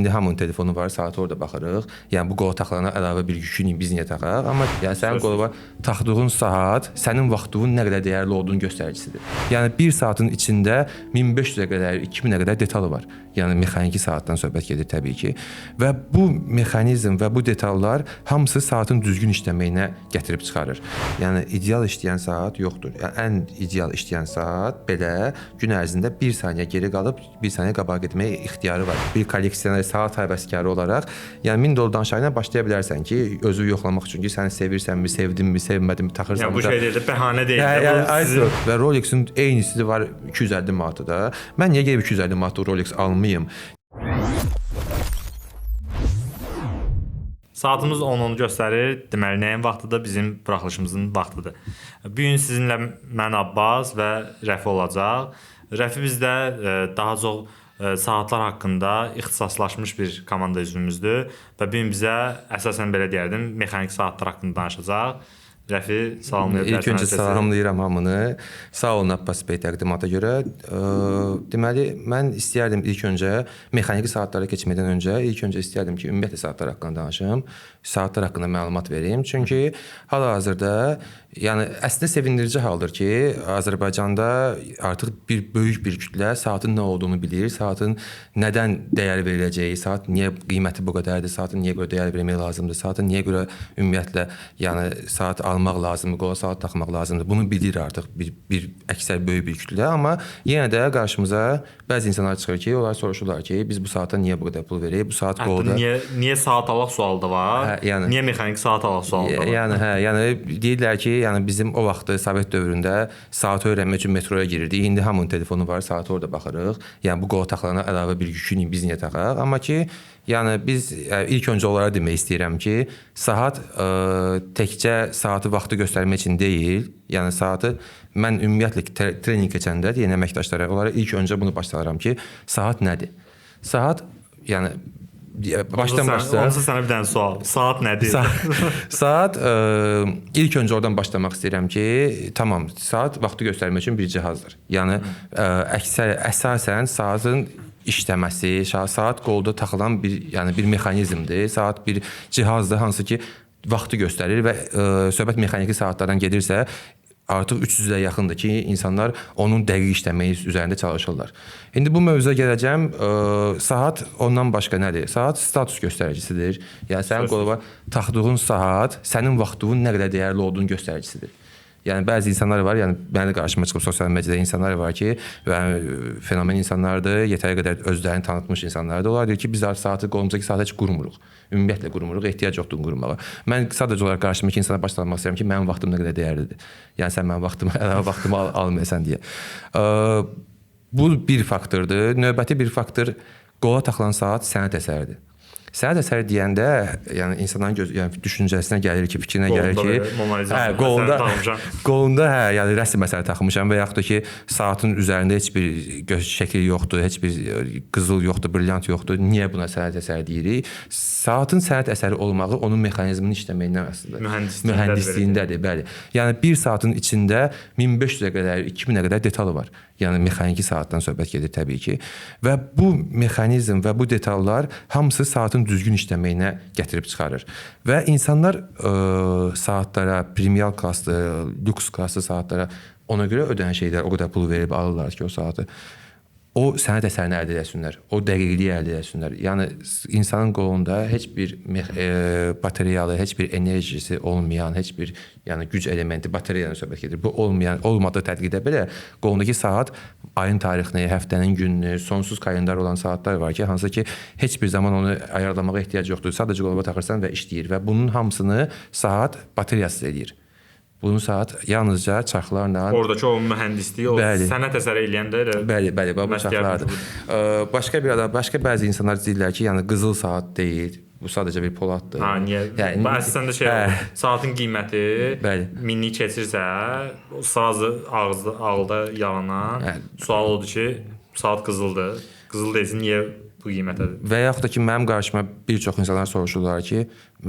indi hamının telefonu var, saat orada baxırıq. Yəni bu qola taxılana əlavə bir yükünü biz niyə taxaq? Amma yəni sənin qoluna taxdığın saat sənin vaxtının nə qədər dəyərli olduğunu göstəricisidir. Yəni 1 saatın içində 1500-ə qədər, 2000-ə qədər detalı var. Yəni mexaniki saatdan söhbət gedir təbii ki. Və bu mexanizm və bu detallar hamısı saatın düzgün işləməyinə gətirib çıxarır. Yəni ideal işləyən saat yoxdur. Yəni ən ideal işləyən saat belə gün ərzində 1 saniyə geri qalıb 1 saniyə qabağa getməyə ixtiyarı var. Bir kolleksioner, saat həvəskarı olaraq, yəni 1000 dollar danışayla başlaya bilərsən ki, özü yoxlamaq üçün ki, səni sevirsənmi, sevdinmi, sevmədinmi, taxırsanmı? Yəni bu şey deyil, bəhanə deyil. Və Rolexin eynisi var 250 manatı da. Mən niyə gəlib 250 manatlı Rolex almayım? Saatımız 10-10 göstərir. Deməli, nəyin vaxtıdır? Bizim buraxılışımızın vaxtıdır. Bu gün sizinlə mən Abbas və Rəfi olacaq. Rəfi bizdə daha çox saatlar haqqında ixtisaslaşmış bir komanda üzvümüzdür və bu gün bizə əsasən belə deyərdim, mexanik saatlar haqqında danışacaq. Rəfi, salamlayırıq. İlk öncə salamlayıram hamını. Sağ olun Abbas bəy təqdimata görə. Deməli, mən istəyərdim ilk öncə mexaniki saatlara keçmədən öncə ilk öncə istəyərdim ki, ümumiyyətlə saatlar haqqında danışım. Saatlar haqqında məlumat verim. Çünki hal-hazırda yəni əslində sevindirici haldır ki, Azərbaycanda artıq böyük bir kütlə saatın nə olduğunu bilir, saatın nədən dəyər veriləcəyi, saat niyə qiyməti bu qədərdir, saatın niyə görə dəyər vermək lazımdır, saatın niyə görə ümumiyyətlə yəni saat almaq lazımdır, qola saat taxmaq lazımdır. Bunu bilir artıq bir əksər böyük bir kütlə, amma yenə də qarşımıza bəzi insanlar çıxır ki, onlar soruşurlar ki, biz bu saata niyə bu qədər pul veririk? Bu saat qolda. Niyə saat alaq sualı da var? Yəni, niyə mexanik saat alaq sualı da var? Yəni deyirlər ki, yəni bizim o vaxtı Sovet dövründə saat öyrənmək üçün metroya girirdik. İndi hamının telefonu var, saat orada baxırıq. Yəni bu qola taxılana əlavə bir yükünü biz niyə taxaq? Amma ki, yəni biz ilk öncə onlara demək istəyirəm ki, saat təkcə saatı vaxtı göstərmək üçün deyil. Yəni saatı mən ümumiyyətlə trening keçəndə deyən əməkdaşlara onlara ilk öncə bunu başlayıram ki, saat nədir? Saat yəni başdan başla. Onsa sənə bir dənə sual. Saat nədir? Saat ilk öncə oradan başlamaq istəyirəm ki, tamam, saat vaxtı göstərmək üçün bir cihazdır. Yəni əsasən saatın işləməsi, saat qolda taxılan bir mexanizmdir. Saat bir cihazdır hansı ki vaxtı göstərir və söhbət mexaniki saatlardan gedirsə artıq 300-ə yaxındır ki, insanlar onun dəqiq işləməyi üzərində çalışırlar. İndi bu mövzuya gələcəm. Saat ondan başqa nədir? Saat status göstəricisidir. Yəni sənin qoluna taxdığın saat sənin vaxtının nə qədər dəyərli olduğunu göstəricisidir. Yəni bəzi insanlar var, yəni mənə qarşıma çıxıb sosial mediada insanlar var ki, fenomen insanlardır, yetəri qədər özlərini tanıtmış insanlardır. Onlar deyir ki, biz saatı qolumuzdakı saata heç qurmuruq. Ümumiyyətlə qurmuruq, ehtiyac yoxdur qurmağa. Mən sadəcə olaraq qarşımdakı insana başlamaq istəyirəm ki, mənim vaxtım nə qədər dəyərlidir. Yəni sən mənim vaxtımı almayasan deyə. Bu bir faktordur. Növbəti bir faktor qola taxılan saat sənət əsəridir. Sənət əsəri deyəndə, yəni insanların düşüncəsinə gəlir ki, fikrinə gəlir ki, qolunda yəni rəsm əsəri taxmışam və yaxud da ki, saatın üzərində heç bir şəkil yoxdur, heç bir qızıl yoxdur, brilyant yoxdur. Niyə buna sənət əsəri deyirik? Saatın sənət əsəri olmağı onun mexanizminin işləməyindən asılıdır. Mühəndisliğindədir, bəli. Yəni 1 saatın içində 1500-ə qədər, 2000-ə qədər detalı var. Yəni mexaniki saatdan söhbət gedir təbii ki. Və bu mexanizm və bu detallar hamısı saatın düzgün işləməyinə gətirib çıxarır. Və insanlar saatlara, premium klasslı, lüks klasslı saatlara ona görə ödənən şeylər o qədər pul verib alırlar ki, o saatı. O sənət əsərini əldə edəsinlər, o dəqiqliyi əldə edəsinlər. Yəni insanın qolunda heç bir batareyalı, heç bir enerjisi olmayan, heç bir güc elementi, batareyadan söhbət gedir. Bu olmadığı tədqiqdə belə qolundakı saat ayın tarixini, həftənin gününü, sonsuz kalendar olan saatlar var ki, hansı ki heç bir zaman onu ayarlamağa ehtiyac yoxdur. Sadəcə qoluna taxırsan və işləyir və bunun hamısını saat bateriyasız edir. Bunu saat yalnızca çarxlarla... Oradakı o mühəndisliyi, o sənət əsəri eləyəndə elə... Bəli, bu çarxlardır. Başqa bəzi insanlar deyirlər ki, yəni qızıl saat deyil, bu sadəcə bir poladdır. Niyə? Əslində saatın qiyməti minlik keçirsə, sazı ağılda yalanan sual odur ki, saat qızıldır. Qızıl deyilsin, niyə bu qiymətə. Və yaxud da ki, mənim qarşıma bir çox insanlar soruşurlar ki,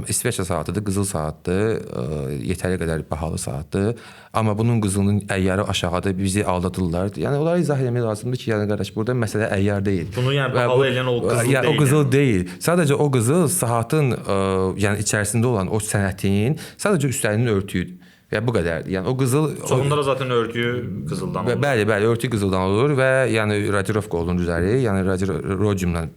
İsveçrə saatıdır, qızıl saatdır, yetəri qədər bahalı saatdır. Amma bunun qızılının əyyarı aşağıdır, bizi aldadırlar. Yəni onlara izah etmək lazımdır ki, yəni qardaş, burada məsələ əyyar deyil. Bunu yəni bahalı eləyən o qızıl deyil. O qızıl deyil. Sadəcə o qızıl saatın yəni içərisində olan o sənətin sadəcə üstlərinin örtüyüdür. Və bu qədərdir. Yəni o qızıl çoxunda da zaten örtüyü qızıldan olur. Bəli, örtü qızıldan olur və yəni radirovka olunur üzəri, yəni radiumla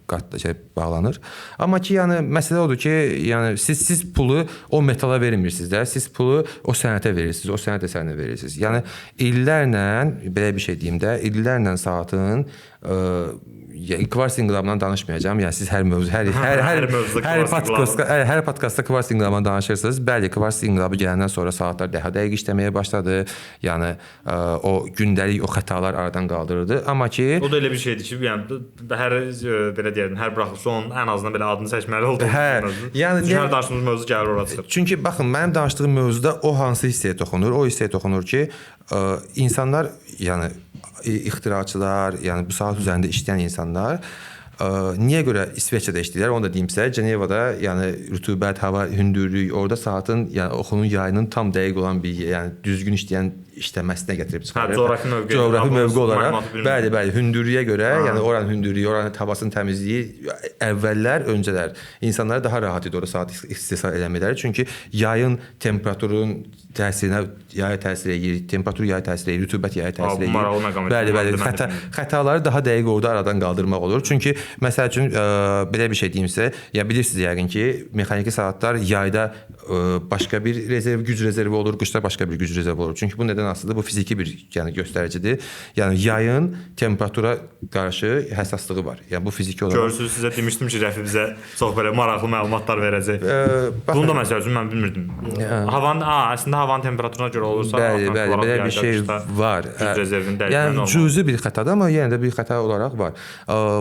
bağlanır. Amma ki, yəni məsələ odur ki, yəni siz pulu o metala vermirsiniz də, siz pulu o sənətə verirsiniz, o sənət əsərinə verirsiniz. Yəni illərlə belə bir şey deyim də, illərlə saatın kvars inqilabından danışmayacağam. Yəni siz hər mövzu, hər podkastda kvars inqilabından danışırsınız. Bəli, kvars inqilabı gələndən sonra saatlar daha dəqiq işləməyə başladı. Yəni o gündəlik o xətalar aradan qaldırıldı. Amma ki o da elə bir şeydir ki, yəni hər belə deyirəm, hər buraxılışı onun ən azından belə adını seçməli olduğu mövzu. Yəni hər danışdığımız mövzu gəlir ora çıxır. Çünki baxın, mənim danışdığım mövzuda o hansı hissəyə toxunur? O hissəyə toxunur ki, insanlar, yəni ixtiraçılar, yəni bu saat üzərində işləyən insanlar niyə görə İsveçrədə işləyirlər? Onu da deyim sizə. Cenevada, yəni rütubət, hava, hündürlük, orada saatın, yəni oxunun yayının tam dəqiq olan bir, yəni düzgün işləyən işləməsinə gətirib çıxarır. Coğrafi mövqe olaraq, bəli, hündürlüyə görə, yəni oranın hündürlüyü, oranın havasının təmizliyi öncələr insanlara daha rahat idi ora saat istismar eləmələri. Çünki yayın temperaturun təsirinə yaya təsir edir, temperatur yaya təsir edir, rütubət yaya təsir edir. Bəli, xətaları daha dəqiq orada aradan qaldırmaq olur. Çünki məsəl üçün belə bir şey deyim sizə, ya bilirsiniz yəqin ki, mexaniki saatlar yayda başqa bir güc rezervi olur, qışda başqa bir güc rezervi olur. Çünki bu nədən asılıdır? Bu fiziki bir göstəricidir. Yəni yayın temperatura qarşı həssaslığı var. Yəni bu fiziki olaraq. Görürsüz, sizə demişdim ki, Rəfi bizə çox belə maraqlı məlumatlar verəcək. Bunu da məsəl üçün mən bilmirdim. Əslində havanın temperaturuna görə olursa, bəli, belə bir şey var. Yəni cüzi bir xətadır, amma yenə də bir xəta olaraq var.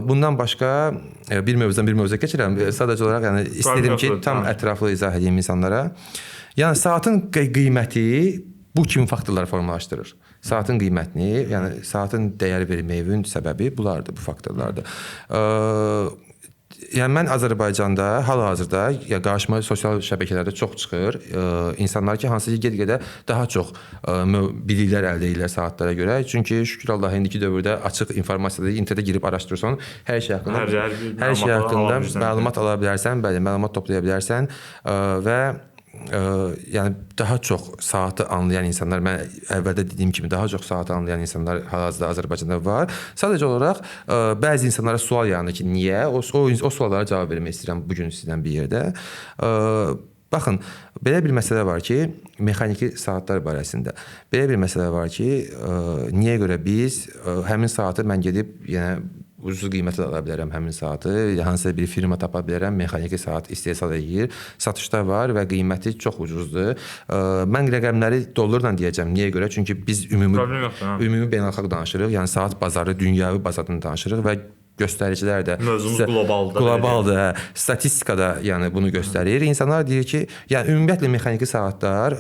Bundan başqa bir mövzudan bir mövzuya keçirəm. Sadəcə olaraq yəni istədim ki, tam ətraflı izah edeyim insanlara. Yəni saatın qiyməti bu kimi faktorlar formalaşdırır. Saatın qiymətini, yəni saatın dəyər verməyinin səbəbi bulardır, bu faktorlardır. Yəni mən Azərbaycanda hal-hazırda qarşıma sosial şəbəkələrdə çox çıxır. İnsanlar ki, hansı ki get-gedə daha çox biliklər əldə edirlər saatlara görə. Çünki şükür Allah indiki dövrdə açıq informasiyadır. İnternetə girib araşdırırsan, hər şey haqqında məlumat ala bilərsən, bəli, məlumat toplaya bilərsən və yəni daha çox saatı anlayan insanlar, mən əvvəldə dediyim kimi daha çox saatı anlayan insanlar hal-hazırda Azərbaycanda var. Sadəcə olaraq bəzi insanlara sual yaranır ki, niyə? O suallara cavab vermək istəyirəm bugün sizdən bir yerdə. Baxın, belə bir məsələ var ki, mexaniki saatlar barəsində. Belə bir məsələ var ki, niyə görə biz həmin saatı mən gedib ucuz qiymətə ala bilərəm həmin saatı. Hansısa bir firma tapa bilərəm, mexaniki saat istehsal edir. Satışda var və qiyməti çox ucuzdur. Mən rəqəmləri dollarla deyəcəm. Niyə görə? Çünki biz ümumi beynəlxalq danışırıq. Yəni saat bazarı, dünyəvi bazardan danışırıq və göstəricilər də mövzumuz globaldır. Globaldır. Statistikada yəni bunu göstərir. İnsanlar deyir ki, yəni ümumiyyətlə mexaniki saatlar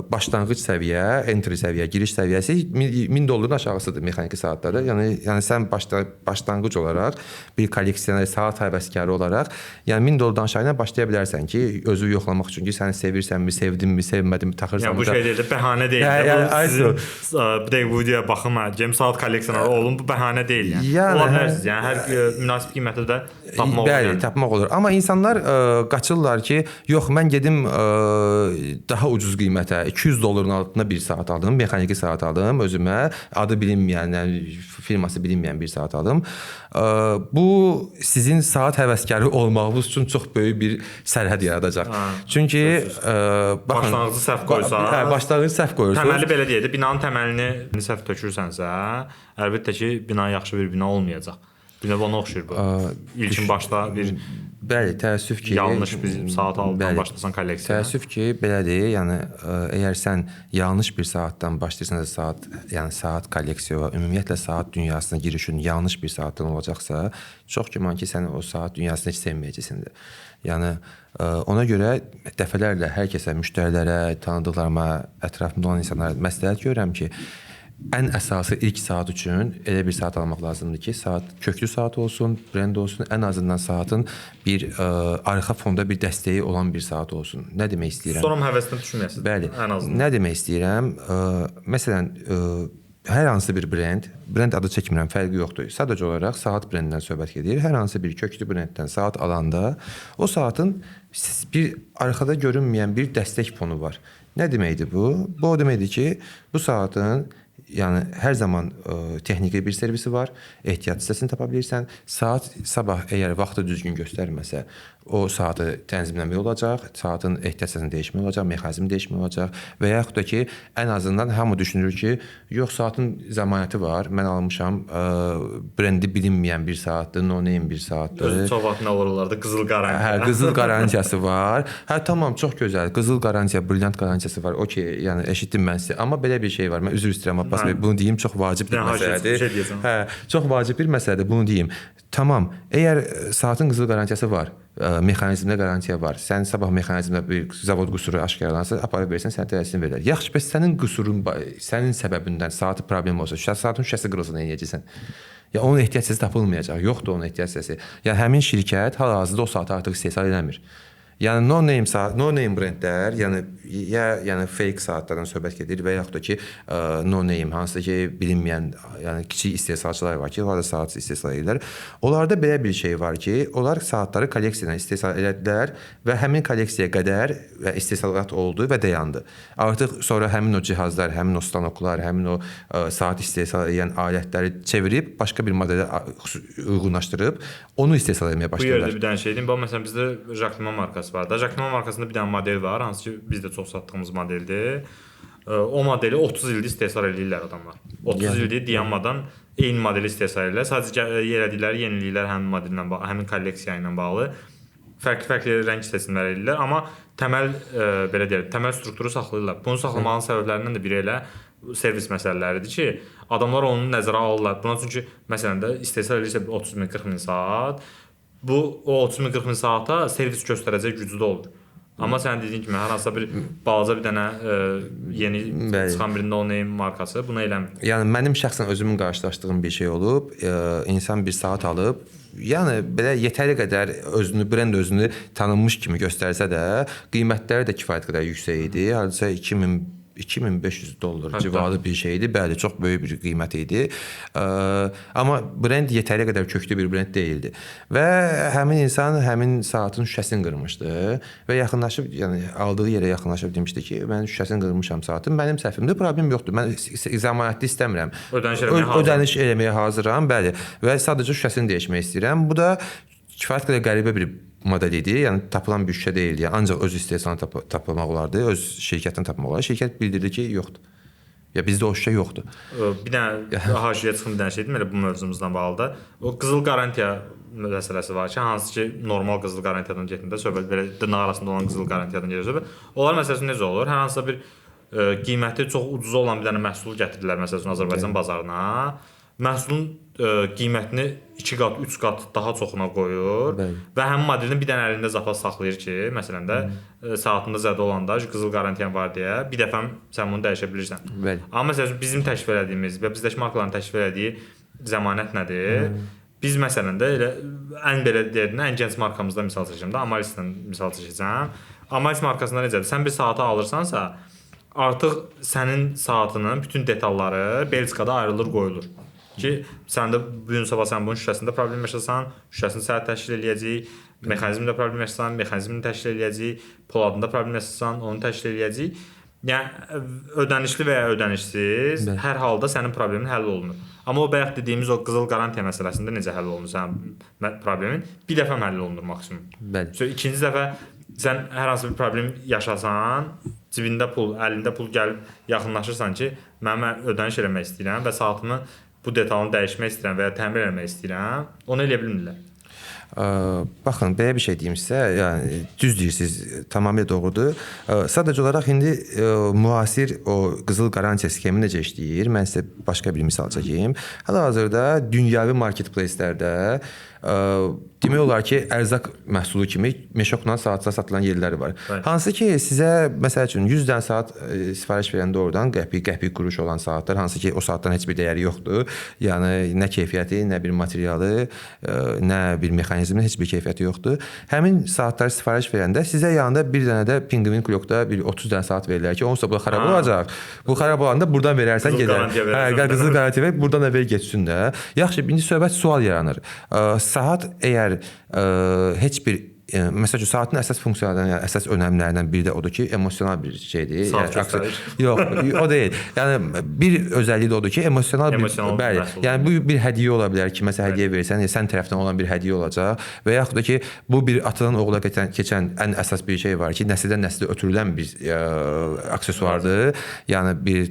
başlanğıc səviyyə, entry səviyyə, giriş səviyyəsi $1000 aşağısıdır mexaniki saatlarda. Yəni sən başlanğıc olaraq bir kolleksioner, saat həvəskarı olaraq, yəni $1000 aşağıya başlaya bilərsən ki, özü yoxlamaq üçün ki, səni sevirsənmi, sevdinmi, sevmədinmi, taxırsanmı? Yəni bu şey deyil, bəhanə deyil. Bu dəqiq bu videoya baxım, cəm saat kolleksioner olun, bu bəhanə deyil yəni. Ola bilərsiniz, yəni hər münasib qiymətdə də tapmaq olur. Bəli, tapmaq olur. Amma insanlar qaçırlar ki, yox, mən gedim daha ucuz qiymətə $200 altında bir saat aldım, mexaniki saat aldım özümə, adı bilinməyən, firması bilinməyən bir saat aldım. Bu sizin saat həvəskarı olmağınız üçün çox böyük bir sərhəd yaradacaq. Çünki başlanğıcı səhv qoysan, başlanğıcı səhv qoyursunuz. Təməli belə deyək də, binanın təməlini səhv tökürsənsə, əlbəttə ki, bina yaxşı bir bina olmayacaq. Bir növ ona oxşuyur bu. İlkin başda bir bəli, təəssüf ki, yanlış bir saat aldan başlasan kolleksiya. Təəssüf ki, belədir. Yəni əgər sən yanlış bir saatdan başlayırsansa, saat kolleksiyaya, ümumiyyətlə saat dünyasına girişin yanlış bir saatdan olacaqsa, çox güman ki, sən o saat dünyasını heç sevməyəcəksən. Yəni ona görə dəfələrlə hər kəsə, müştərilərə, tanıdıqlarıma, ətrafımda olan insanlara məsləhət görürəm ki, ən əsası ilk saat üçün elə bir saat almaq lazımdır ki, saat köklü saat olsun, brend olsun, ən azından saatın bir arxa fonda bir dəstəyi olan bir saat olsun. Nə demək istəyirəm? Sonra həvəsinə düşməyəsiniz. Bəli. Ən azından. Nə demək istəyirəm? Məsələn, hər hansı bir brend adı çəkmirəm, fərqi yoxdur. Sadəcə olaraq saat brendindən söhbət gedir. Hər hansı bir köklü brenddən saat alanda o saatın bir arxada görünməyən bir dəstək fonu var. Nə deməkdir bu? Bu o deməkdir ki, bu saatın yəni hər zaman texniki bir servisi var. Ehtiyat hissəsini tapa bilirsən. Saat sabah əgər vaxtı düzgün göstərməsə, o saatı tənzimləmək olacaq, saatın ehtiyat hissəsini dəyişmək olacaq, mexanizmi dəyişmək olacaq və yaxud da ki, ən azından hamı düşünür ki, yox saatın zəmanəti var. Mən almışam, brendi bilinməyən bir saatdır, no-name bir saatdır. Özü çox vaxt nə olurlar da qızıl qarantiya. Hə, qızıl qarantiyası var. Hə, tamam, çox gözəl. Qızıl qarantiya, brilliant qarantiyası var. Okey, yəni eşitdim mən sizi. Amma belə bir şey var. Mən üzr istəyirəm Abbas bəy, bunu deyim, çox vacib bir məsələdir. Hə, çox vacib bir məsələdir, bunu deyim. Tamam, əgər saatın qızıl qarantiyası var, mexanizmdə garantiya var. Sən sabah mexanizmdə bir zavod qüsuru aşkarlansa, aparıb versən, sənə tələsin verilər. Yaxşı, bəs sənin qüsurun, sənin səbəbindən saatı problem olsa, saatın şüşəsi qırılsa nə edəcəksən? Ya onun ehtiyac hissəsi tapılmayacaq. Yoxdur onun ehtiyac hissəsi. Yəni həmin şirkət hal-hazırda o saatı artıq istehsal eləmir. Yəni no-name saat, no-name brendlər, yəni fake saatlardan söhbət gedir və yaxud da ki, no-name hansı ki, bilinməyən, yəni kiçik istehsalçılar var ki, onlar da saat istehsal edirlər. Onlarda belə bir şey var ki, onlar saatları kolleksiyadan istehsal elədilər və həmin kolleksiyaya qədər və istehsalat oldu və dayandı. Artıq sonra həmin o cihazlar, həmin o stanoklar, həmin o saat istehsal edən alətləri çevirib başqa bir modelə uyğunlaşdırıb onu istehsal etməyə başladılar. Bu yerdə bir dənə şey deyim. Məsələn, bizdə Jacquemin markası var da. Jacquemin markasında bir dənə model var, hansı ki bizdə çox satdığımız modeldir. O modeli 30 ildir istehsal edirlər adamlar. 30 ildir dayanmadan eyni modeli istehsal edirlər. Sadəcə elədikləri yeniliklər həmin modellə bağlı, həmin kolleksiya ilə bağlı fərqli rəng seçimləri edirlər, amma təməl belə deyək, təməl strukturu saxlayırlar. Bunu saxlamağın səbəblərindən də biri elə servis məsələləridir ki, adamlar onu nəzərə alırlar. Buna çünki məsələn də istehsal edirsə 30 min, 40 min saat, bu o 30 min, 40 min saata servis göstərəcək gücdə olur. Amma sən dediyin kimi hər hansısa bir balaca bir dənə yeni çıxan bir no-name markası bunu eləmir. Yəni mənim şəxsən özümün qarşılaşdığım bir şey olub, insan bir saat alıb, yəni belə yetərli qədər brend özünü tanınmış kimi göstərsə də, qiymətləri də kifayət qədər yüksək idi. Hardasa $2500 civarı bir şeydi. Bəli, çox böyük bir qiymət idi. Amma brend yetərli qədər köklü bir brend deyildi. Və həmin insan həmin saatın şüşəsini qırmışdı və yaxınlaşıb, yəni aldığı yerə yaxınlaşıb demişdi ki, mən şüşəsini qırmışam saatın, mənim səhvimdir, problem yoxdur. Mən zəmanətli istəmirəm. Ödəniş eləməyə hazıram, bəli. Və sadəcə şüşəsini dəyişmək istəyirəm. Bu da kifayət qədər qəribə bir model idi. Yəni tapılan bir şüşə deyildi. Yəni ancaq öz istehsalını tapmaq olardı, öz şirkətini tapmaq olardı. Şirkət bildirdi ki, yoxdur. Ya bizdə o şüşə yoxdur. Bir dənə haşiyə çıxın bir dənə şey dedim elə bu mövzumuzdan bağlı da. O qızıl qarantiya məsələsi var ki, hansı ki normal qızıl qarantiyadan getdiyində söhbət belə dırnaq arasında olan qızıl qarantiyadan gedir söhbət. Onlar məsələsi necə olur? Hər hansısa bir qiyməti çox ucuz olan bir dənə məhsul gətirirlər məsələn Azərbaycan bazarına. Məhsulun qiymətini 2 qat, 3 qat daha çoxuna qoyur və həmin modelin bir dənə əlində zapas saxlayır ki, məsələn də saatında zədə olanda qızıl qarantiyan var deyə bir dəfə sən bunu dəyişə bilirsən. Amma məsələn bizim təklif elədiyimiz və bizdəki markaların təklif elədiyi zəmanət nədir? Biz məsələn də elə ən belə deyəndə ən gənc markamızda misal çəkəcəm də, Amarisdən misal çəkəcəm. Amaris markasında necədir? Sən bir saatı alırsansa, artıq sənin saatının bütün detalları Belçikada ayrılır, qoyulur. Ki, sən də bu gün sabah sən bunun şüşəsində problem yaşasan, şüşəsini səhət təşkil eləyəcək, mexanizmdə problem yaşasan, mexanizmini təşkil eləyəcək, poladında problem yaşasan, onu təşkil eləyəcək. Yəni, ödənişli və ya ödənişsiz hər halda sənin problemin həll olunur. Amma o bayaq dediyimiz o qızıl qarantiya məsələsində necə həll olunur sənin problemin? Bir dəfə həll olunur maksimum. İkinci dəfə sən hər hansı bir problem yaşasan, cibində pul, əlində pul gəlib yaxınlaşırsan ki, mən ödəniş eləmək istəyirəm və saatımı bu detalını dəyişmək istəyirəm və ya təmir etmək istəyirəm, onu eləyə bilmirlər. Baxın, belə bir şey deyim sizə, yəni düz deyirsiniz, tamamilə doğrudur. Sadəcə olaraq indi müasir o qızıl qarantiya sxemi necə işləyir? Mən sizə başqa bir misal çəkeyim. Hal-hazırda dünyəvi marketplace-lərdə demək olar ki, ərzaq məhsulu kimi meşokla saatça satılan yerləri var. Bəli. Hansı ki, sizə məsəl üçün 100 dənə saat sifariş verəndə oradan qəpik quruş olan saatlar, hansı ki, o saatdan heç bir dəyəri yoxdur. Yəni nə keyfiyyəti, nə bir materialı, nə bir mexanizmin heç bir keyfiyyəti yoxdur. Həmin saatları sifariş verəndə sizə yanında bir dənə də Penguin Clockda bir 30 dənə saat verirlər ki, onsa bu xarab olacaq. Bu xarab olanda buradan verərsən gedər. Qızıl garantiya ver, buradan da ver getsin də. Yaxşı, indi söhbət sual yaranır. Saat əgər heç bir məsəl üçün saatın əsas funksiyalarından, yəni əsas önəmlərindən biri də odur ki, emosional bir şeydir. Saat göstərir. Yox, o deyil. Yəni bir özəlliyi də odur ki, emosional bəli. Yəni bu bir hədiyyə ola bilər ki, məsələn hədiyyə versən, sən tərəfdən olan bir hədiyyə olacaq və yaxud da ki, bu bir atadan oğula keçən ən əsas bir şey var ki, nəsildən nəslə ötürülən bir aksesuardır. Yəni bir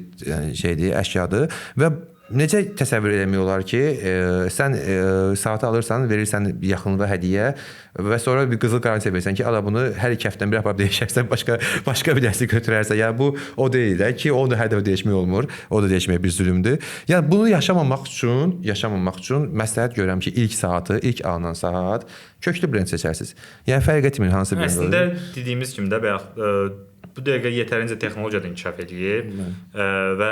şeydir, əşyadır və necə təsəvvür etmək olar ki, sən saatı alırsan, verirsən yaxınlığa hədiyyə və sonra bir qızıl garantiya versən ki, ala bunu hər 2 həftədən bir aparıb dəyişərsən, başqa bir dəsti götürərsən. Yəni bu o deyil də ki, onu da hər dəfə dəyişmək olmur. O da dəyişmək bir zülmdür. Yəni bunu yaşamamaq üçün məsləhət görürəm ki, ilk saatı, ilk alınan saat köklü brend seçərsiniz. Yəni fərq etmir hansı brend olur. Əslində dediyimiz kimi də bayaq bu dəqiqə yetərincə texnologiya da inkişaf edib və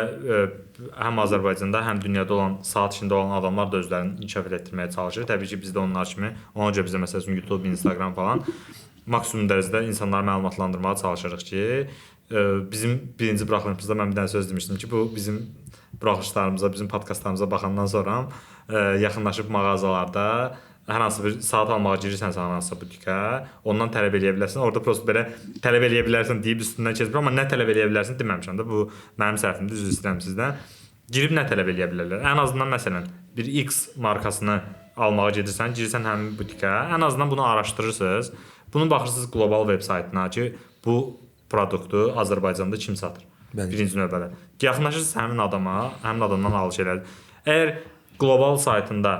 həm Azərbaycanda, həm dünyada olan saat işində olan adamlar da özlərini inkişaf etdirməyə çalışır. Təbii ki, biz də onlar kimi, ona görə bizə məsələn YouTube, Instagram falan maksimum dərəcədə insanları məlumatlandırmağa çalışırıq ki, bizim birinci buraxılışımızda mən bir dənə söz demişdim ki, bu bizim buraxılışlarımıza, bizim podkastlarımıza baxandan sonra yaxınlaşıb mağazalarda hər hansı bir saat almağa girirsənsə hansısa butikə, ondan tələb eləyə bilərsən. Orada prosta belə tələb eləyə bilərsən deyib üstündən keçmir, amma nə tələb eləyə bilərsən deməmişəm də. Bu mənim səhvimdir, üzr istəyirəm sizdən. Girib nə tələb eləyə bilərlər? Ən azından məsələn bir X markasını almağa gedirsən, girirsən həmin butikə, ən azından bunu araşdırırsınız. Bunu baxırsınız qlobal veb saytına ki, bu produktu Azərbaycanda kim satır? Bəli. Birinci növbədə. Yaxınlaşırsınız həmin adama, həmin adamdan alış elədir. Əgər qlobal saytında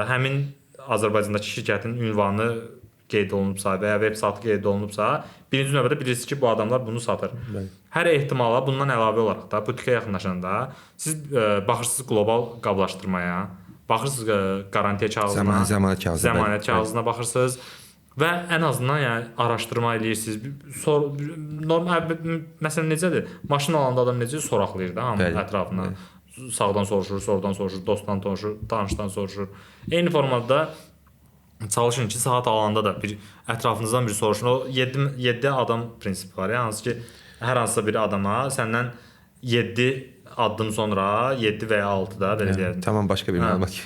həmin Azərbaycandakı şirkətin ünvanı qeyd olunubsa və ya veb saytı qeyd olunubsa, birinci növbədə bilirsiniz ki, bu adamlar bunu satır. Bəli. Hər ehtimala bundan əlavə olaraq da butikə yaxınlaşanda siz baxırsınız qlobal qablaşdırmaya, baxırsınız garantiya kağızına, zəmanət kağızına baxırsınız və ən azından yəni araşdırma eləyirsiniz. Normal məsələn necədir? Maşın alanda adam necə soraqlayır da hamı ətrafına. Bəli. Sağdan soruşur, soldan soruşur, dostdan soruşur, tanışdan soruşur. Eyni formada çalışın ki, saat alanda da bir ətrafınızdan bir soruşun. O 7 adam prinsipi var. Yəni hansı ki, hər hansısa bir adama səndən 7 addım sonra 7 və ya 6 da belə deyək. Tamam, başqa bir məlumat.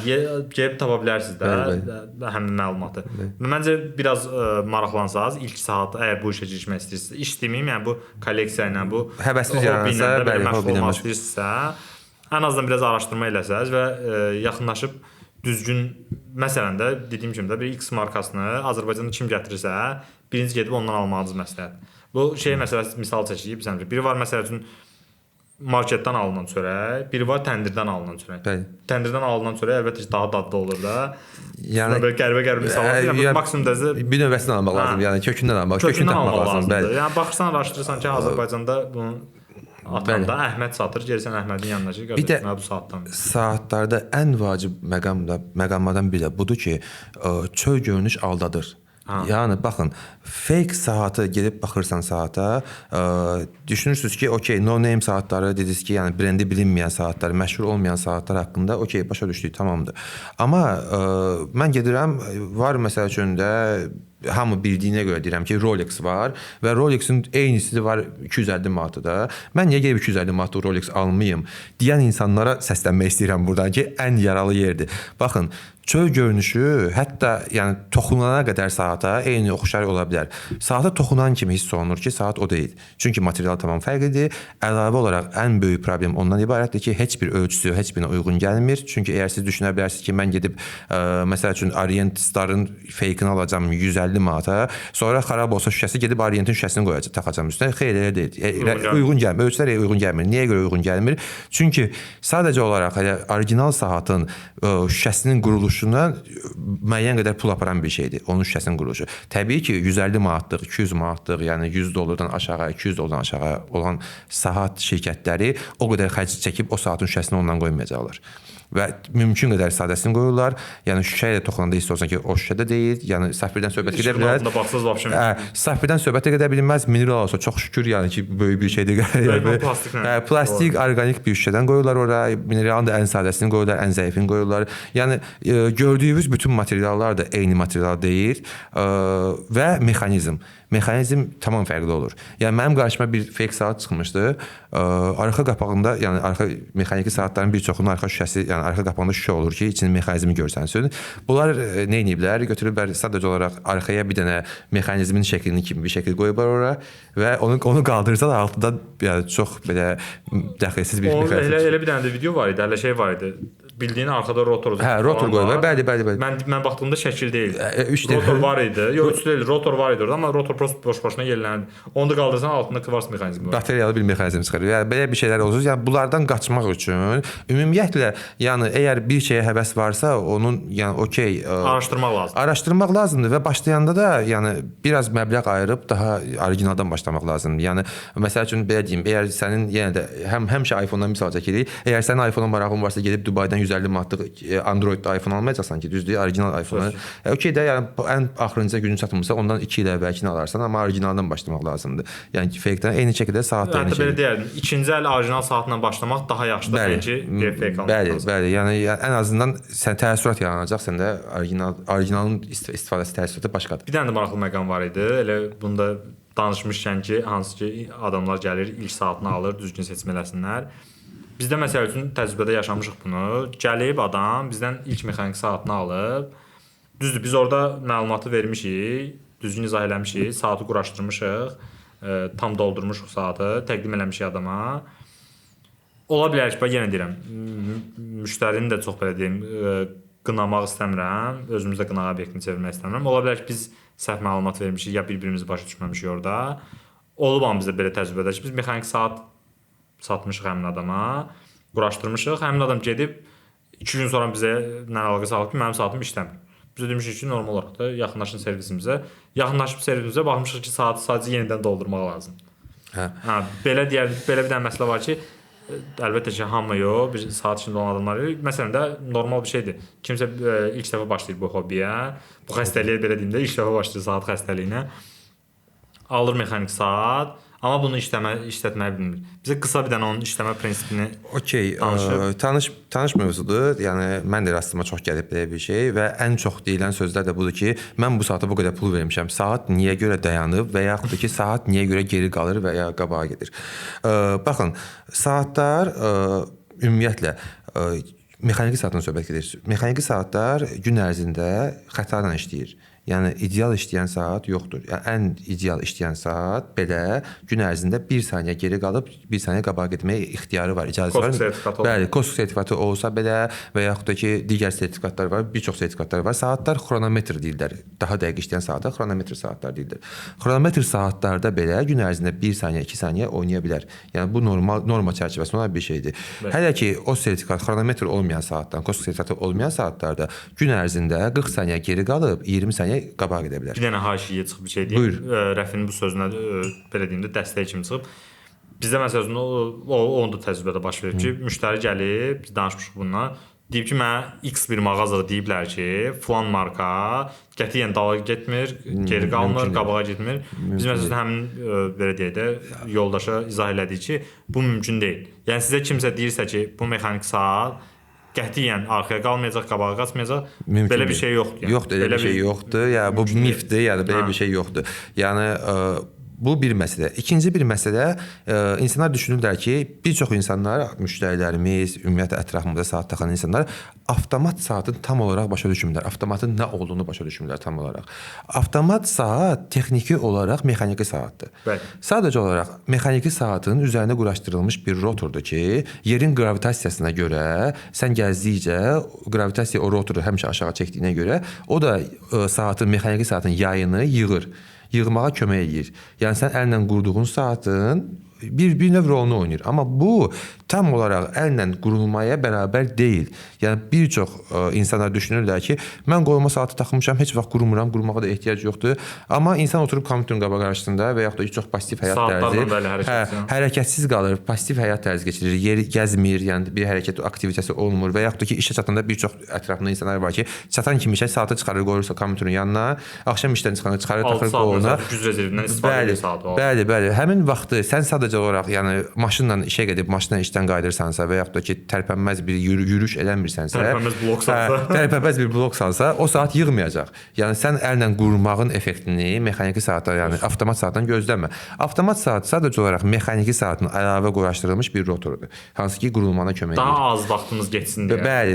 Gəlib tapa bilərsiniz də həmin məlumatı. Məncə biraz maraqlansaz ilk saat əgər bu işə girişmək istəyirsinizsə, iş deməyim, yəni bu kolleksiya ilə, bu həvəsiniz yaransa, bəli, məşğul olmaq istəyirsinizsə, ən azından biraz araşdırma eləsəz və yaxınlaşıb düzgün, məsələn də dediyim kimi də bir X markasını Azərbaycanda kim gətirirsə, birinci gedib ondan almağınız məsləhət. Bu şey məsələsi misal çəkib, biri var məsəl üçün marketdən alınan çörək, biri var təndirdən alınan çörək. Bəli. Təndirdən alınan çörək əlbəttə ki, daha dadlı olur da. Yəni belə qəribə misallar, yəni maksimum dərəcədə bir növbəsindən almaq lazımdır. Yəni kökündən almaq, kökünü tapmaq lazımdır. Bəli. Yəni baxırsan, araşdırırsan ki, Azərbaycanda bunu atanda Əhməd satır, gəlsən Əhmədin yanına ki, qardaş, bu saatdan. Saatlarda ən vacib məqamlardan biri də budur ki, çöl görünüş aldadır. Yəni baxın, fake saatı gedib baxırsan saata, düşünürsüz ki, okey, no name saatları dediniz ki, yəni brendi bilinməyən saatlar, məşhur olmayan saatlar haqqında okey, başa düşdük, tamamdır. Amma mən gedirəm, var məsəl üçün də hamı bildiyinə görə deyirəm ki, Rolex var və Rolexin eynisi var 250 manata. Mən niyə gedib 250 manata Rolex almayım deyən insanlara səslənmək istəyirəm buradan ki, ən yaralı yerdir. Baxın, çöl görünüşü hətta yəni toxunana qədər saata eyni oxşar ola bilər. Saata toxunan kimi hiss olunur ki, saat o deyil. Çünki material tamam fərqlidir. Əlavə olaraq ən böyük problem ondan ibarətdir ki, heç bir ölçüsü heç birinə uyğun gəlmir. Çünki əgər siz düşünə bilərsiniz ki, mən gedib məsəl üçün Orient Star'ın fake-ini alacağam 150 manata, sonra xarab olsa şüşəsi gedib Orient'in şüşəsini qoyacaq, taxacağam üstünə. Xeyr, elə deyil. Uyğun gəlmir. Ölçülər uyğun gəlmir. Niyə görə uyğun gəlmir? Çünki sadəcə olaraq orijinal saatın şüşəsinin quruluşundan müəyyən qədər pul aparan bir şeydir. Onun şüşəsinin quruluşu. Təbii ki, 150 manatlıq, 200 manatlıq, yəni 100 dollardan aşağı, 200 dollardan aşağı olan saat şirkətləri o qədər xərc çəkib o saatın şüşəsini ondan qoymayacaqlar. və mümkün qədər sadəsini qoyurlar. Yəni şüşə ilə toxunanda hiss olsun ki, o şüşədə deyil. Yəni səhv birdən söhbət gedə bilər. Altında baxsaz vəbşə. Səhv birdən söhbət gedə bilməz. Mineral olsa çox şükür, yəni ki, böyük bir şeydir. Plastik, orqanik bir şüşədən qoyurlar ora. Mineralın da ən sadəsini qoyurlar, ən zəifini qoyurlar. Yəni gördüyünüz bütün materiallar da eyni material deyil və mexanizm. Mexanizm tamam fərqli olur. Yəni mənim qarşıma bir fake saat çıxmışdı. Arxa qapağında, yəni arxa mexaniki saatların bir çoxunun arxa şüşəsi, yəni arxa qapağında şüşə olur ki, içinin mexanizmi görsənsin. Bunlar nə ediblər? Götürüblər sadəcə olaraq arxaya bir dənə mexanizmin şəklini kimi bir şəkil qoyublar ora və onu qaldırırsan altında yəni çox belə dəxilsiz bir mexanizm. Elə bir dənə də video var idi, hələ şey var idi. Bildiyin arxada rotor. Hə, rotor qoyublar. Bəli. Mən baxdığımda şəkil deyil. Rotor Rotor var idi. Yox, üç deyil, rotor var idi orada, amma rotor prosta boş-boşuna yellənirdi. Onu da qaldırsan altında kvars mexanizmi var. Bateriyalı bir mexanizm çıxır. Yəni belə bir şeylər olur. Yəni bunlardan qaçmaq üçün ümumiyyətlə, yəni əgər bir şeyə həvəs varsa, onun yəni okey, araşdırmaq lazımdır. Araşdırmaq lazımdır və başlayanda da yəni biraz məbləğ ayırıb daha orijinaldan başlamaq lazımdır. Yəni məsəl üçün belə deyim, əgər sənin yenə də həmişə iPhone-dan misal çəkirik. Əgər sənin iPhone-a marağın varsa, gedib Dubaydan 150 manatlıq Android iPhone almayacaqsan ki, düzdür, orijinal iPhone. Okey də, yəni ən axırıncı gücün çatmırsa, ondan 2 il əvvəlkini alarsan, amma orijinaldan başlamaq lazımdır. Yəni fake-dən eyni şəkildə saatda eyni şəkildə. Hətta belə deyərdim, ikinci əl orijinal saatla başlamaq daha yaxşıdır ki, fake almaq. Bəli. Yəni ən azından sən təəssürat yaranacaq, səndə orijinalın istifadəsi təəssüratı başqadır. Bir dənə də maraqlı məqam var idi. Elə bunda danışmışkən ki, hansı ki adamlar gəlir, ilk saatını alır, düzgün seçim eləsinlər. Bizdə məsəl üçün təcrübədə yaşamışıq bunu. Gəlib adam bizdən ilk mexaniki saatını alıb. Düzdür, biz orada məlumatı vermişik, düzgün izah eləmişik, saatı quraşdırmışıq, tam doldurmuşuq saatı, təqdim eləmişik adama. Ola bilər ki, yenə deyirəm, müştərinin də çox belə deyim, qınamaq istəmirəm, özümüzdə qınaq obyektini çevirmək istəmirəm. Ola bilər ki, biz səhv məlumat vermişik, ya bir-birimizi başa düşməmişik orada. Olub amma bizdə belə təcrübədə ki, biz mexaniki saat satmışıq həmin adama, quraşdırmışıq. Həmin adam gedib 2 gün sonra bizə əlaqə salıb ki, mənim saatım işləmir. Biz də demişik ki, normal olaraq da yaxınlaşın servisimizə. Yaxınlaşıb servisimizə baxmışıq ki, saatı sadəcə yenidən doldurmaq lazımdır. Hə, belə bir dənə məsələ var ki, əlbəttə ki, hamı yox, bir saat içində olan adamlar yox. Məsələn də normal bir şeydir. Kimsə ilk dəfə başlayır bu hobbiyə, bu xəstəliyə belə deyim də, ilk dəfə başlayır saat xəstəliyinə. Alır mexaniki saat, amma bunu işlətməyi bilmir. Bizə qısa bir dənə onun işləmə prinsipini tanış mövzudur. Yəni mən də rastıma çox gəlib belə bir şey və ən çox deyilən sözlər də budur ki, mən bu saata bu qədər pul vermişəm. Saat niyə görə dayanıb və yaxud da ki, saat niyə görə geri qalır və ya qabağa gedir. Baxın, saatlar ümumiyyətlə mexaniki saatdan söhbət gedir. Mexaniki saatlar gün ərzində xətadan işləyir. Yəni ideal işləyən saat yoxdur. Yəni ən ideal işləyən saat belə gün ərzində 1 saniyə geri qalıb 1 saniyə qabağa getməyə ixtiyarı var, icazəsi var. Bəli, KOSK sertifikatı olsa belə və yaxud da ki, digər sertifikatlar var, bir çox sertifikatlar var. Saatlar xronometr deyirlər. Daha dəqiq işləyən saatlar xronometr saatlar deyirlər. Xronometr saatlarda belə gün ərzində 1 saniyə, 2 saniyə oynaya bilər. Yəni bu norma çərçivəsində olan bir şeydir. Bəli. Hələ ki, o sertifikat xronometr olmayan saatdan, KOSK sertifikatı olmayan saatlarda gün ərzində 40 saniyə geri qalıb 20 saniyə qabağa gedə bilər. Bir dənə haşiyə çıxıb bir şey deyim. Rəfinin bu sözünə belə deyim də dəstək kimi çıxıb. Bizdə məsələn o da təcrübədə baş verib ki, müştəri gəlib, biz danışmışıq bundan. Deyib ki, mənə X bir mağazada deyiblər ki, falan marka qətiyyən dağa getmir, geri qalmır, qabağa getmir. Biz məsələn həmin belə deyək də yoldaşa izah elədik ki, bu mümkün deyil. Yəni sizə kimsə deyirsə ki, bu mexaniki saat qətiyyən arxaya qalmayacaq, qabağa qaçmayacaq. Belə bir şey yoxdur. Yəni. Yoxdur, elə bir şey yoxdur. Yəni bu mifdir, yəni belə bir şey yoxdur. Yəni bu bir məsələ. İkinci bir məsələ, insanlar düşünürlər ki, bir çox insanlar, müştərilərimiz, ümumiyyətlə ətrafımızda saat taxan insanlar avtomat saatın tam olaraq başa düşmürlər. Avtomatın nə olduğunu başa düşmürlər tam olaraq. Avtomat saat texniki olaraq mexaniki saatdır. Bəli. Sadəcə olaraq mexaniki saatın üzərində quraşdırılmış bir rotordur ki, yerin gravitasiyasına görə sən gəzdikcə gravitasiya o rotoru həmişə aşağı çəkdiyinə görə o da mexaniki saatın yayını yığır. Yığmağa kömək edir. Yəni sən əllə qurduğun saatın bir növ rolunu oynayır. Amma bu tam olaraq əllə qurulmaya bərabər deyil. Yəni bir çox insanlar düşünürlər ki, mən qoluma saatı taxmışam, heç vaxt qurumuram, qurmağa da ehtiyac yoxdur. Amma insan oturub kompüterin qabağı qarşısında və yaxud da çox pasiv həyat tərzi, hərəkətsiz qalır, pasiv həyat tərzi keçirir, yer gəzmir, yəni bir hərəkət aktivitetəsi olmur və yaxud da ki, işə çatanda bir çox ətrafında insanlar var ki, çatan kimi işə saatı çıxarır, qoyursa kompüterin yanına, axşam işdən çıxanda çıxarır, taxır qoluna. Güc rezervindən istifadə edir saat o. Bəli. Həmin vaxtı sən sadəcə olaraq, yəni maşınla işə gedib, maşınla işdən qayıdırsansa və yaxud da ki, tərpənməz bir yürüyüş eləmirsənsə, tərpənməz bir bloksansa, o saat yığmayacaq. Yəni sən əllə qurmağın effektini mexaniki saatdan, yəni avtomat saatdan gözləmə. Avtomat saat sadəcə olaraq mexaniki saatın əlavə qoyulmuş bir rotorudur. Hansı ki, qurulmana kömək edir. Daha az vaxtımız getsin deyə. Bəli.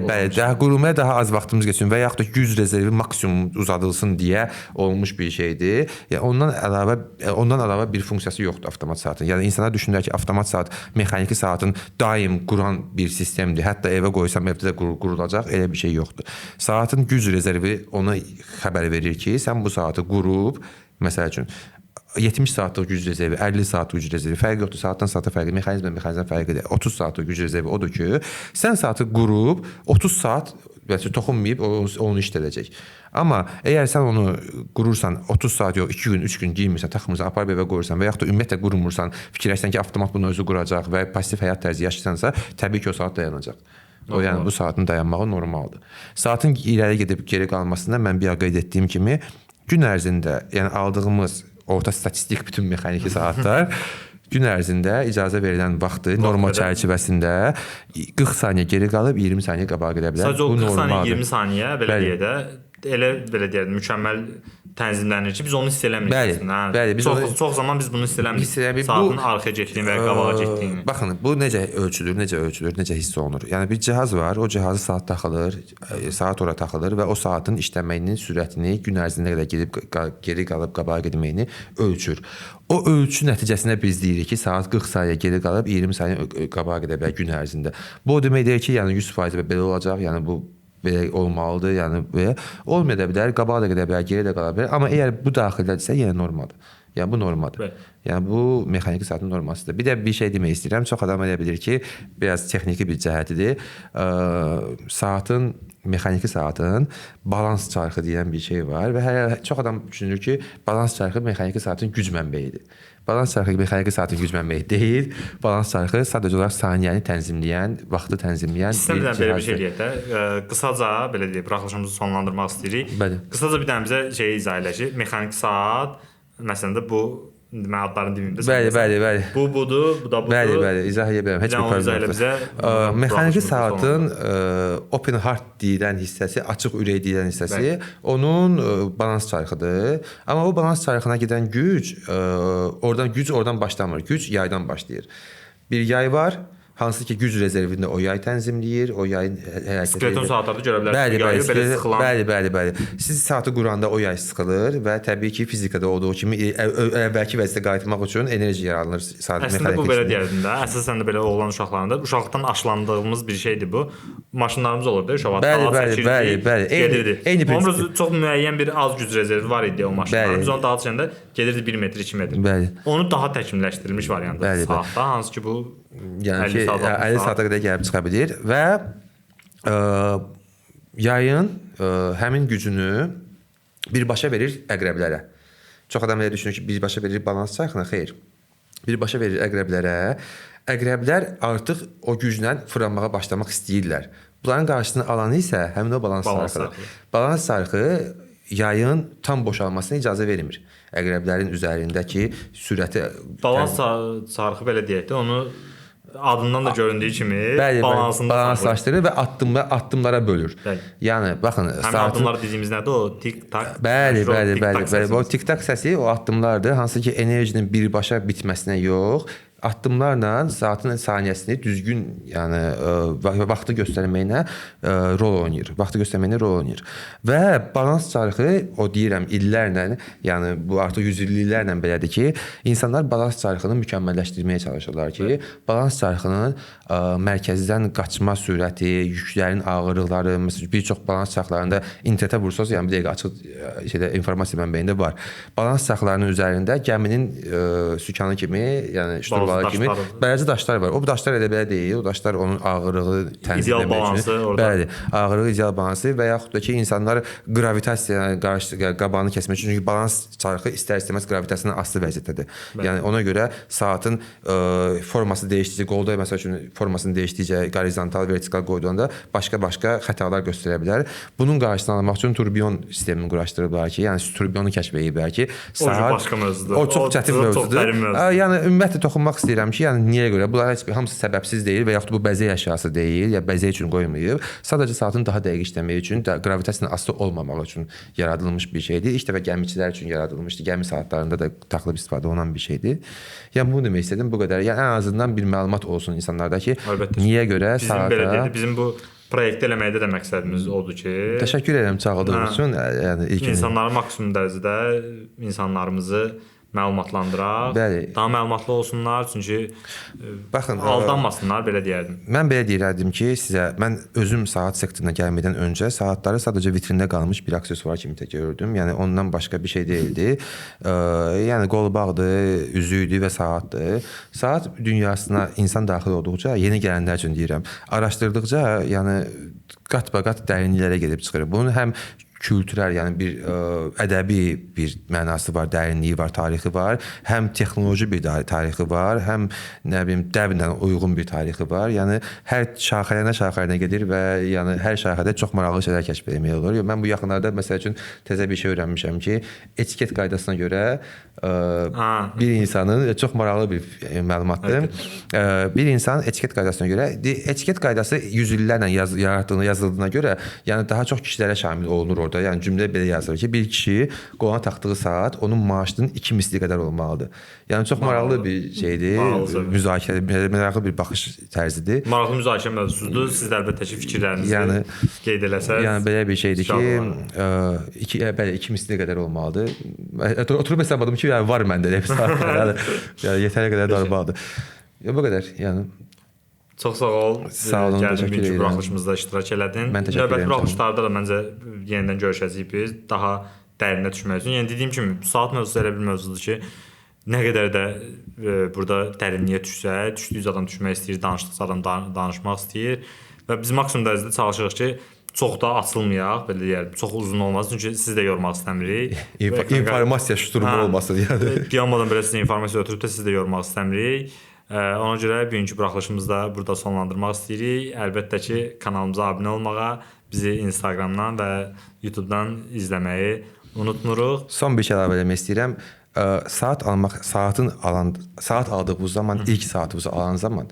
Qurulmaya daha az vaxtımız getsin və yaxud da güc rezervi maksimum uzadılsın deyə olmuş bir şeydir. Yəni ondan əlavə bir funksiyası yoxdur avtomat saatın. Yəni insanlar düşünürlər ki, avtomat saat mexaniki saatın daim quran bir sistemdir. Hətta evə qoysam evdə də qurulacaq, elə bir şey yoxdur. Saatın güc rezervi ona xəbər verir ki, sən bu saatı qurub, məsəl üçün 70 saatlıq güc rezervi, 50 saatlıq güc rezervi fərqi yoxdur. Saatdan saata fərqi, mexanizmdən fərqidir. 30 saatlıq güc rezervi odur ki, sən saatı qurub 30 saat toxunmayıb onu işlədəcək. Amma əgər sən onu qurursan 30 saat yox, 2 gün, 3 gün giymirsən, taxmırsan, aparıb evə qoyursan və yaxud da ümumiyyətlə qurmursan, fikirləşsən ki, avtomat bunu özü quracaq və pasiv həyat tərzi yaşayırsansa, təbii ki, o saat dayanacaq. O yəni bu saatın dayanmağı normaldır. Saatın irəli gedib geri qalmasında mən bir qeyd etdiyim kimi gün ərzində, yəni aldığımız orta statistik bütün mexaniki saatlar gün ərzində icazə verilən vaxtı normal çərçivəsində 40 saniyə geri qalıb 20 saniyə qabağa gedə bilər. Sadəcə o 40 saniyə, 20 saniyə belə deyək də belə deyək, mükəmməl tənzimlənir ki, biz onu hiss eləmirik. Bəli. Çox zaman biz bunu hiss eləmirik. Saatın arxaya getdiyini və ya qabağa getdiyini. Baxın, bu necə ölçülür, necə hiss olunur. Yəni bir cihaz var, o cihazı saat taxılır, saat ora taxılır və o saatın işləməyinin sürətini gün ərzində qədər gedib geri qalıb qabağa getməyini ölçür. O ölçü nəticəsində biz deyirik ki, saat 40 saniyə geri qalıb 20 saniyə qabağa gedə bilər gün ərzində. Bu o demək deyir ki, yəni 100% belə olacaq, yəni bu belə olmalıdır, yəni və olmaya da bilər, qabağa da gedə bilər, geri də qala bilər. Amma əgər bu daxildədirsə, yenə normaldır. Yəni bu normaldır. Yəni bu mexaniki saatın normasıdır. Bir də bir şey demək istəyirəm. Çox adam elə bilir ki, biraz texniki bir cəhətidir. Mexaniki saatın balans çarxı deyilən bir şey var və çox adam düşünür ki, balans çarxı mexaniki saatın güc mənbəyidir. Balans çarxı mexaniki saatın güc mənbəyi deyil. Balans çarxı sadəcə olaraq saniyəni tənzimləyən, vaxtı tənzimləyən bir cihazdır. Belə bir şey deyək də, qısaca belə deyək, buraxılışımızı sonlandırmaq istəyirik. Qısaca bir dənə bizə izah elə ki, mexaniki saat məsələn də bu mən adlarını deməyim də. Bəli. Bu budur, bu da budur. Bəli, izah edə bilərəm. Heç bir problem yoxdur. Mexaniki saatın open heart deyilən hissəsi, açıq ürək deyilən hissəsi onun balans çarxıdır. Amma o balans çarxına gedən güc oradan başlamır. Güc yaydan başlayır. Bir yay var. Hansı ki, güc rezervində o yay tənzimləyir, o yayın hərəkəti. Skeleton saatlarda görə bilərsiniz, belə sıxılan. Bəli. Siz saatı quranda o yay sıxılır və təbii ki, fizikada olduğu kimi əvvəlki vəziyyətə qayıtmaq üçün enerji yaranır saat mexaniki. Əslində bu belə deyərdim də. Əsasən də belə oğlan uşaqlarında uşaqdan aşılandığımız bir şeydir bu. Maşınlarımız olur da, uşaq Bəli. Eyni prinsip. Çox müəyyən bir az güc rezervi var idi o maşınlarda. Biz onu daha çəndə gedirdi 1 metr, 2 metr. Bəli. Onu daha təkmilləşdirilmiş variantda saatda, hansı ki bu yəni ki, 50 saata qədər gəlib çıxa bilir və yayın həmin gücünü birbaşa verir əqrəblərə. Çox adam elə düşünür ki, birbaşa verir balans çarxına, xeyr. Birbaşa verir əqrəblərə. Əqrəblər artıq o güclə fırlanmağa başlamaq istəyirlər. Bunların qarşısını alanı isə həmin o balans çarxıdır. Balans çarxı yayın tam boşalmasına icazə vermir. Əqrəblərin üzərindəki sürəti... Balans çarxı belə deyək də, onu adından da göründüyü kimi balanslaşdırır və addımlara bölür. Yəni baxın, həmin addımlar dediyimiz nədir o? Tik-tak. Bəli. O tik-tak səsi o addımlardır, hansı ki enerjinin birbaşa bitməsinə yox, addımlarla saatın saniyəsini düzgün, yəni vaxtı göstərməyinə rol oynayır. Və balans çarxı o deyirəm illərlə, yəni bu artıq yüzilliklərlə belədir ki, insanlar balans çarxını mükəmməlləşdirməyə çalışırlar ki, balans çarxının mərkəzdən qaçma sürəti, yüklərin ağırlıqları, məsələn bir çox balans çarxlarında internetə vursanız, yəni bir dəqiqə açıq informasiya mənbəyində var. Balans çarxlarının üzərində gəminin sükanı kimi, yəni daşları kimi daşları. bələcə daşlar var. O daşlar elə belə deyil. O daşlar onun ağırlığı tənzim İdeal etmək balansı üçün. orada. Bəli, ağırlığı ideal balansı və yaxud da ki insanlar qravitasiya qabağını kəsmək üçün çünki balans çarxı istər-istəməz qravitasiyasına asılı vəziyyətdədir. Yəni ona görə saatın forması dəyişdikcə qolda məsəl üçün formasını dəyişdikcə horizontal, vertikal qoyduğunda başqa xətalar göstərə bilər. Bunun qarşısını almaq üçün turbion sistemini quraşdırıblar ki, yəni turbionu kəşf ediblər ki, saat başqa mövzudur. O çox çətin Çox mövzudur. dərin mövzudur. Yəni ümumiyyətlə toxunmaq istəyirəm ki, yəni niyə görə? Bunlar heç bir hamısı səbəbsiz deyil və yaxud bu bəzək əşyası deyil, ya bəzək üçün qoymayıb. Sadəcə saatın daha dəqiq işləməyi üçün, qravitasiyasına asılı olmamağı üçün yaradılmış bir şeydir. İlk dəfə gəmiçilər üçün yaradılmışdı. Gəmi saatlarında da taxılıb istifadə olunan bir şeydir. Yəni bunu demək istədim, bu qədər. Yəni ən azından bir məlumat olsun insanlarda ki, Əlbəttə. niyə görə Bizim saata belə deyil, bizim bu proyekt eləməkdə də məqsədimiz odur ki, təşəkkür edirəm çağırdığınız üçün. Yəni ilk insanları maksimum dərəcədə insanlarımızı məlumatlandıraq. Bəli. Daha məlumatlı olsunlar, çünki baxın, aldanmasınlar, belə deyərdim. mən belə deyirdim ki, sizə mən özüm saat sektoruna gəlmədən öncə saatları sadəcə vitrində qalmış bir aksesuar kimi gördüm. Yəni ondan başqa bir şey deyildi. Yəni qolbaqdır, üzüydü və saatdır. Saat dünyasına insan daxil olduqca, yeni gələnlər üçün deyirəm, araşdırdıqca, yəni qat-baqat dərinliklərə gedib çıxır. Bunun həm kültürel, yəni bir ədəbi bir mənası var, dərinliyi var, tarixi var. Həm texnoloji bir tarixi var, həm nə bilim dəblə uyğun bir tarixi var. Yəni hər şaxəyə gedir və yəni hər şaxədə çox maraqlı şeylər kəşf etmək olur. Mən bu yaxınlarda məsəl üçün təzə bir şey öyrənmişəm ki, etiket qaydasına görə bir insanın çox maraqlı bir məlumatdır. Bir insan etiket qaydasına görə, etiket qaydası yüzillərlə yazıldığına görə, yəni daha çox kişilərə şamil olunur orada. Yəni cümlə belə yazılır ki, bir kişi qoluna taxdığı saat onun maaşının 2 misli qədər olmalıdır. Yəni çox maraqlı bir şeydir, müzakirə, maraqlı bir baxış tərzidir. Maraqlı müzakirə mövzusudur. Siz də əlbəttə ki, fikirlərinizi qeyd eləsəz. Yəni belə bir şeydir ki, bəli 2 misli qədər olmalıdır. Oturub hesapladım ki, yəni var məndə elə bir saat. Yəni yetəri qədər darbadır. Bu qədər, yəni. Çox sağ ol. Sağ olun, təşəkkür edirəm. Bugünkü buraxılışımızda iştirak elədin. Mən təşəkkür edirəm. Növbəti buraxılışlarda da məncə yenidən görüşəcəyik biz. Daha dərinə düşmək üçün. Yəni dediyim kimi, saat mövzusu elə bir mövzudur ki, nə qədər də burada dərinliyə düşsə, düşdüyü adam düşmək istəyir, danışdığı adam danışmaq istəyir və biz maksimum dərəcədə çalışırıq ki, çox da açılmayaq, belə deyək, çox uzun olmaz çünki siz də yormaq istəmirik. İnformasiya şturmu olmasın yəni. Qiyamadan belə sizə informasiya ötürüb də siz də yormaq istəmirik. Ona görə bugünkü buraxılışımızı da burada sonlandırmaq istəyirik. Əlbəttə ki, kanalımıza abunə olmağa, bizi Instagramdan və YouTubedan izləməyi unutmuruq. Son bir şey əlavə etmək istəyirəm. Saat aldığınız zaman, ilk saatınızı alan zaman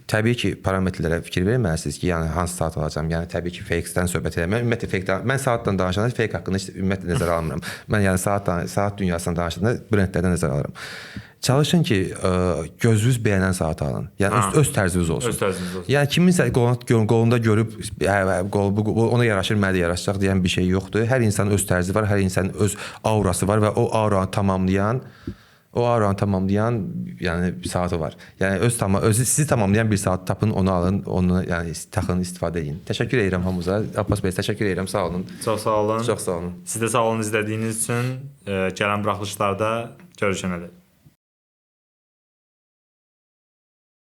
təbii ki, parametrlərə fikir verməlisiniz ki, yəni hansı saat alacağam. Yəni təbii ki, fake-dən söhbət eləməm. Ümumiyyətlə fake-dən mən saatdan danışanda fake haqqında heç ümumiyyətlə nəzərə almıram. Mən yəni saat dünyasından danışanda brendlərdən nəzərə alıram. Çalışın ki, gözünüz bəyənən saat alın. Yəni öz tərziniz olsun. Öz tərziniz olsun. Yəni kiminsə qolunda görüb ona yaraşır, mənə də yaraşacaq deyən bir şey yoxdur. Hər insanın öz tərzi var, hər insanın öz aurası var və o auranı tamamlayan yəni saatı var. Yəni sizi tamamlayan bir saat tapın, onu alın, onu yəni taxın, istifadə edin. Təşəkkür edirəm hamınıza. Abbas bəy, təşəkkür edirəm. Sağ olun. Çox sağ olun. Çox sağ olun. Siz də sağ olun izlədiyiniz üçün. Gələn buraxılışlarda görüşənədək.